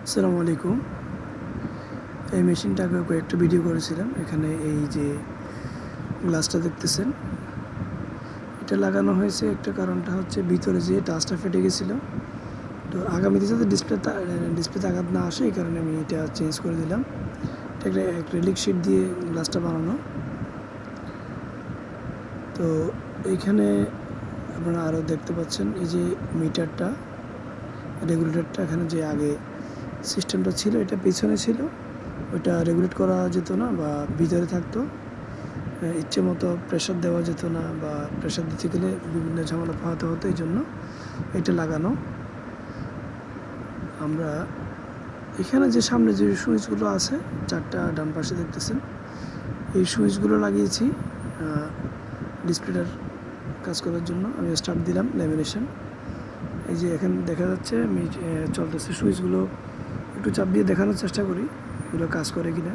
আসসালামু আলাইকুম। এই মেশিনটাকে কয়েকটা ভিডিও করেছিলাম। এখানে এই যে গ্লাসটা দেখতেছেন, এটা লাগানো হয়েছে একটা কারণটা হচ্ছে ভিতরে যে টাচটা ফেটে গেছিলো। তো আগামীতে যাতে ডিসপ্লেতে আঘাত না আসে এই কারণে আমি এটা চেঞ্জ করে দিলাম। এটা একটা অ্যাক্রিলিক শিট দিয়ে গ্লাসটা বানানো। তো এইখানে আপনারা আরও দেখতে পাচ্ছেন এই যে মিটারটা, রেগুলেটরটা, এখানে যে আগে সিস্টেমটা ছিল এটা পিছনে ছিল, ওইটা রেগুলেট করা যেত না বা ভিতরে থাকতো, ইচ্ছে মতো প্রেশার দেওয়া যেত না বা প্রেশার দিতে গেলে বিভিন্ন ঝামেলা পোহাতে হতো। এই জন্য এটা লাগানো। আমরা এখানে যে সামনে যে সুইচগুলো আছে চারটা ডান পাশে দেখতেছেন, এই সুইচগুলো লাগিয়েছি ডিসপ্লেটার কাজ করার জন্য। আমি স্টার্ট দিলাম ল্যামিনেশন। এই যে এখানে দেখা যাচ্ছে চলতেছে সুইচগুলো, একটু চাপ দিয়ে দেখানোর চেষ্টা করি এগুলো কাজ করে কিনা।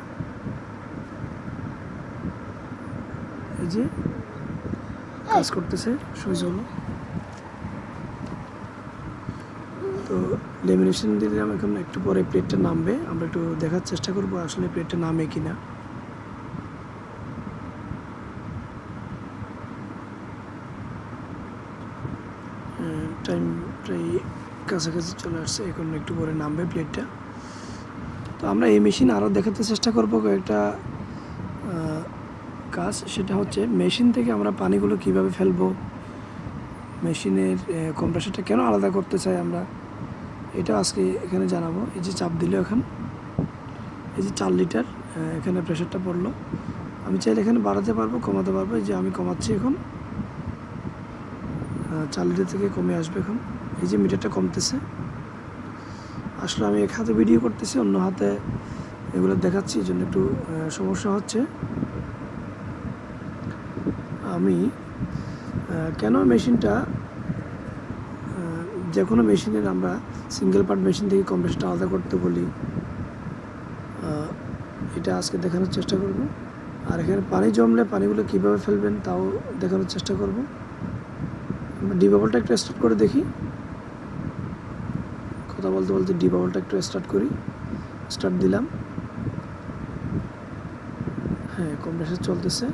এই যে কাজ করতেছে সুইচগুলো। তো লেমিনেশন দিলাম, এখন একটু পরে প্লেটটা নামবে, আমরা একটু দেখার চেষ্টা করবো আসলে প্লেটটা নামে কিনা। টাইম প্রায় কাছাকাছি চলে আসছে, এখন একটু পরে নামবে প্লেটটা। তো আমরা এই মেশিন আরও দেখাতে চেষ্টা করবো কয়েকটা কাজ। সেটা হচ্ছে মেশিন থেকে আমরা পানিগুলো কিভাবে ফেলবো, মেশিনের কম্প্রেসারটা কেন আলাদা করতে চাই আমরা, এটা আজকে এখানে জানাবো। এই যে চাপ দিল, এখন এই যে 4 লিটার এখানে প্রেশারটা পড়লো। আমি চাইলে এখানে বাড়াতে পারবো, কমাতে পারবো। এই যে আমি কমাচ্ছি, এখন 4 লিটার থেকে কমে আসবে। এখন এই যে মিটারটা কমতেছে। আসলে আমি এক হাতে ভিডিও করতেছি, অন্য হাতে এগুলো দেখাচ্ছি, এই জন্য একটু সমস্যা হচ্ছে। আমি কেন মেশিনটা, যে কোনো মেশিনের আমরা সিঙ্গেল পার্ট মেশিন থেকে কম্প্রেসারটা আলাদা করতে বলি, এটা আজকে দেখানোর চেষ্টা করব। আর এখানে পানি জমলে পানিগুলো কীভাবে ফেলবেন তাও দেখানোর চেষ্টা করব। আমরা ডিবাবলটা একটু স্টার্ট করে দেখি, কথা বলতে বলতে ডিবাবলটা একটু স্টার্ট করি। স্টার্ট দিলাম, হ্যাঁ কম্প্রেসার চলতেছে।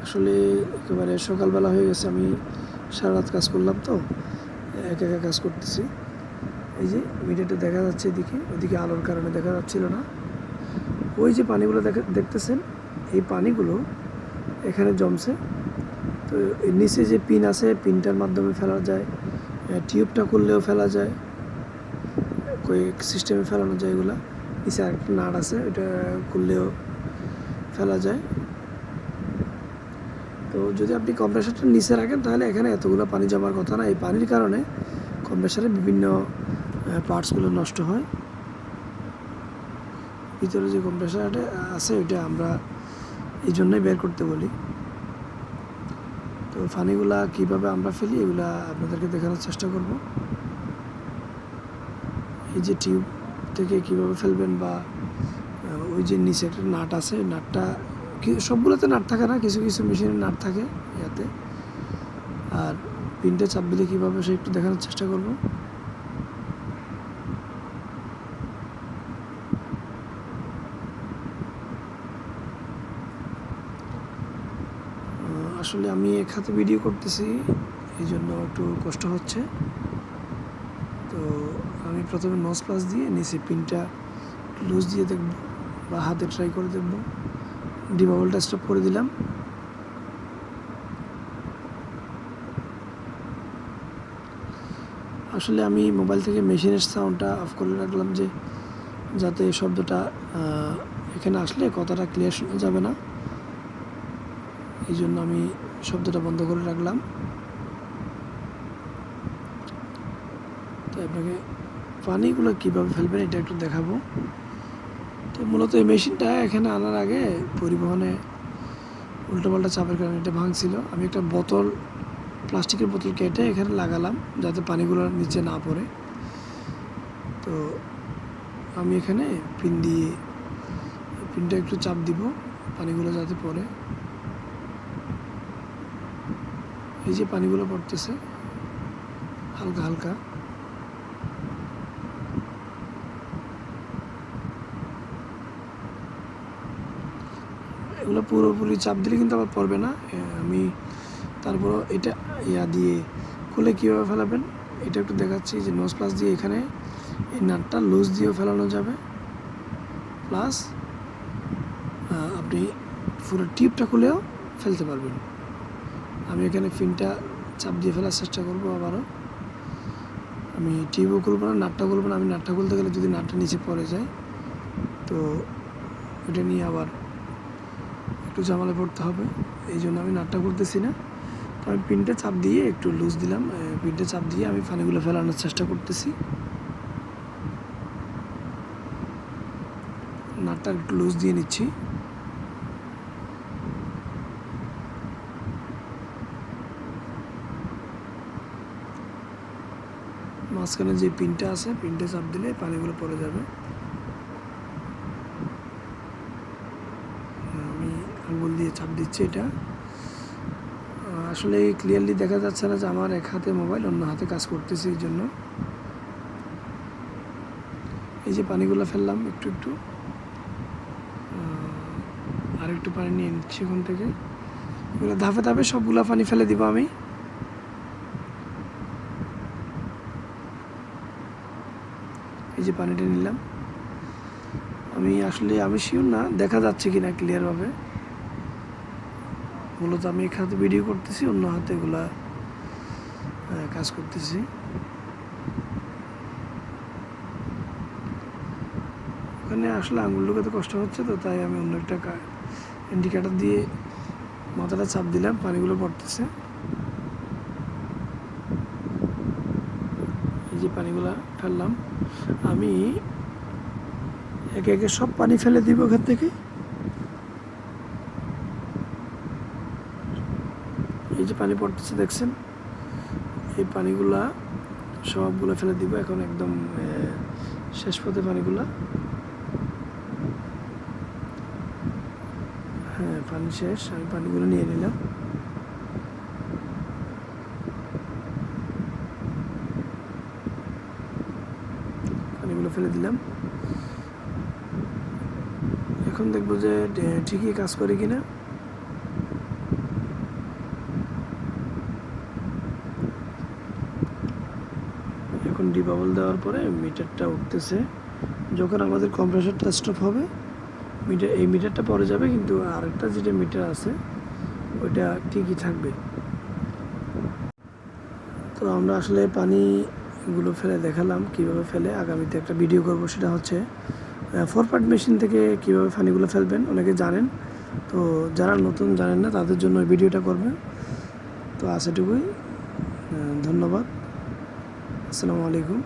আসলে একেবারে সকালবেলা হয়ে গেছে, আমি সারা রাত কাজ করলাম, তো একা একা কাজ করতেছি। এই যে মিটারটা দেখা যাচ্ছে এদিকে, ওইদিকে আলোর কারণে দেখা যাচ্ছিল না। ওই যে পানিগুলো দেখতেছেন, এই পানিগুলো এখানে জমছে। তো নিচে যে পিন আছে, পিনটার মাধ্যমে ফেলা যায়, টিউবটা করলেও ফেলা যায়, কয়েক সিস্টেমে ফেলানো যায়। এগুলা নিচে আরেকটা নাট আছে, ওইটা করলেও ফেলা যায়। তো যদি আপনি কম্প্রেসারটা নিচে রাখেন তাহলে এখানে এতগুলো পানি জমার কথা না। এই পানির কারণে কম্প্রেসারের বিভিন্ন পার্টসগুলো নষ্ট হয়। ভিতরে যে কম্প্রেসারটা আছে ওইটা আমরা এই জন্যই বের করতে বলি। তো পানিগুলা কীভাবে আমরা ফেলি এগুলা আপনাদেরকে দেখানোর চেষ্টা করব। এই যে টিউব থেকে কীভাবে ফেলবেন, বা ওই যে নিচে একটা নাট আছে, নাটটা সবগুলোতে নাট থাকে না, কিছু কিছু মেশিনে নাট থাকে ইয়াতে। আর পিনটা চাপ দিলে কীভাবে সে একটু দেখানোর চেষ্টা করব। আসলে আমি এক হাতে ভিডিও করতেছি, এই জন্য একটু কষ্ট হচ্ছে। তো আমি প্রথমে নজ প্লাস দিয়ে নিচে পিনটা লুজ দিয়ে দেখব, বা হাতে ট্রাই করে দেখব। ডিবাবলটা স্টপ করে দিলাম। আসলে আমি মোবাইল থেকে মেশিনের সাউন্ডটা অফ করে রাখলাম, যে যাতে শব্দটা এখানে আসলে কথাটা ক্লিয়ার শোনা যাবে না, এই জন্য আমি শব্দটা বন্ধ করে রাখলাম। তো আপনাকে পানিগুলো কীভাবে ফেলবেন এটা একটু দেখাবো। তো মূলত এই মেশিনটা এখানে আনার আগে পরিবহনে উল্টোপাল্টা চাপের কারণে এটা ভাঙছিল। আমি একটা বোতল, প্লাস্টিকের বোতল কেটে এখানে লাগালাম যাতে পানিগুলো নিচে না পড়ে। তো আমি এখানে পিন দিয়ে পিনটা একটু চাপ দিব পানিগুলো যাতে পড়ে। এই যে পানিগুলো পড়তেছে হালকা হালকা। এগুলো পুরোপুরি চাপ দিলে কিন্তু আবার পড়বে না। আমি তারপরও এটা দিয়ে খুলে কীভাবে ফেলাবেন এটা একটু দেখাচ্ছি। যে নোজ প্লাস দিয়ে এখানে এই নাটটা লুজ দিয়েও ফেলানো যাবে, প্লাস আপনি পুরো টিপটা খুলেও ফেলতে পারবেন। আমি এখানে ফিনটা চাপ দিয়ে ফেলার চেষ্টা করবো। আবারও আমি টিপও খুলবো না, নাটটা খুলবো না। আমি নাটটা খুলতে গেলে যদি নাটটা নিচে পড়ে যায় তো ওটা নিয়ে আবার একটু ঝামেলা পড়তে হবে। এই জন্য আমি নাটটা খুলতেছি না। তো আমি পিনটা চাপ দিয়ে একটু লুজ দিলাম। পিনটা চাপ দিয়ে আমি পানিগুলো ফেলানোর চেষ্টা করতেছি। নাটটা একটু লুজ দিয়ে নিচ্ছি। মাঝখানে যে পিনটা আছে পিনটা চাপ দিলে পানিগুলো পড়ে যাবে। আমি আঙুল দিয়ে চাপ দিচ্ছি। এটা আসলে ক্লিয়ারলি দেখা যাচ্ছে না যে আমার এক হাতে মোবাইল অন্য হাতে কাজ করতেছি। এই জন্য এই যে পানিগুলো ফেললাম একটু একটু, আর একটু পানি নিয়ে নিচ্ছি ওখান থেকে। এগুলো ধাপে ধাপে সবগুলা পানি ফেলে দিব আমি। এই যে পানিটা নিলাম। আমি শিওর না দেখা যাচ্ছে কিনা ক্লিয়ারভাবে। মূলত আমি এক হাতে ভিডিও করতেছি, অন্য হাতে এগুলা কাজ করতেছি। ওখানে আসলে আঙুল ঢুকাতে কষ্ট হচ্ছে, তো তাই আমি অন্য একটা ইন্ডিকেটার দিয়ে মাথাটা চাপ দিলাম। পানিগুলো পড়তেছে। এই যে পানিগুলো ফেললাম। আমি একে একে সব পানি ফেলে দিব ওখান থেকে। এই যে পানি পড়তেছে দেখছেন, এই পানিগুলা সবগুলো ফেলে দিব এখন। একদম শেষ পথে পানিগুলা। হ্যাঁ, পানি শেষ। আমি পানিগুলো নিয়ে নিলাম। পানিগুলো ফেলে দিলাম। এখন দেখবো যে ঠিকই কাজ করে কিনা। এখন ডিবাবল দেওয়ার পরে মিটারটা উঠতেছে। যখন আমাদের কম্প্রেসরটা স্টপ হবে এই মিটারটা পরে যাবে, কিন্তু আরেকটা যেটা মিটার আছে ওইটা ঠিকই থাকবে। তো আমরা আসলে পানিগুলো ফেলে দেখালাম কীভাবে ফেলে। আগামীতে একটা ভিডিও করব, সেটা হচ্ছে 4 পার্ট মেশিন থেকে কীভাবে পানিগুলো ফেলবেন। অনেকে জানেন, তো যারা নতুন জানেন না তাদের জন্য ভিডিওটা করবেন। তো আজ এটুকুই। ধন্যবাদ। আসসালামু আলাইকুম।